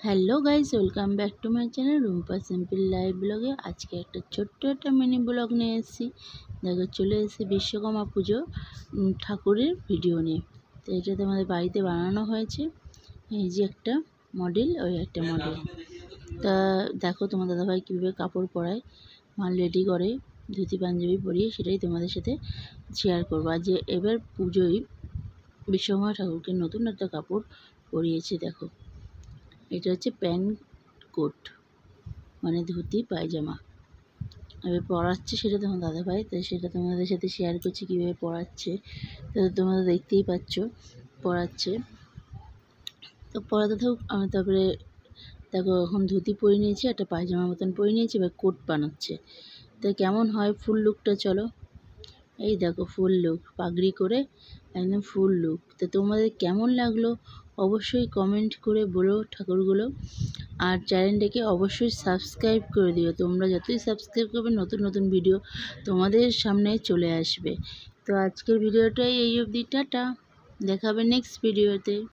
Hello guys, welcome back to my channel Rumpa simple live ব্লগে। আজকে একটা ছোট্ট একটা মিনি ব্লগ নিয়ে এসেছি। দেখো, চলে এসেছি বিশ্বকর্মা পুজো ঠাকুরের ভিডিও নিয়ে। তো এটা তোমাদের বাড়িতে বানানো হয়েছে। এই যে একটা মডেল, ওই একটা মডেল। তা দেখো তোমার দাদাভাই কীভাবে কাপড় পরায়, মাল রেডি করে, ধুতি পাঞ্জাবি পরিয়ে, সেটাই তোমাদের সাথে শেয়ার করবো। আর যে এবার পুজোয় বিশ্বকর্মা ঠাকুরকে নতুন একটা কাপড় পরিয়েছে। দেখো, এটা হচ্ছে প্যান্ট কোট, মানে ধুতি পায়জামা। এবার পরাচ্ছে সেটা তোমার দাদাভাই, তাই সেটা তোমাদের সাথে শেয়ার করছি কীভাবে পরাচ্ছে। তো তোমরা দেখতেই পাচ্ছ পরাচ্ছে। তো পরাতে থাকুক। আমি তারপরে দেখো, এখন ধুতি পরে নিয়েছি, একটা পায়জামার মতন পরে নিয়েছি, এবার কোট বানাচ্ছে। তো কেমন হয় ফুল লুকটা, চলো। এই দেখো ফুল লুক, পাগড়ি করে একদম ফুল লুক। তো তোমাদের কেমন লাগলো অবশ্যই কমেন্ট করে বলো ঠাকুরগুলো। আর চ্যানেলটাকে অবশ্যই সাবস্ক্রাইব করে দিও। তোমরা যতই সাবস্ক্রাইব করবে নতুন নতুন ভিডিও তোমাদের সামনে চলে আসবে। তো আজকের ভিডিওটাই এই অবধি, টাটা। দেখা হবে নেক্সট ভিডিওতে।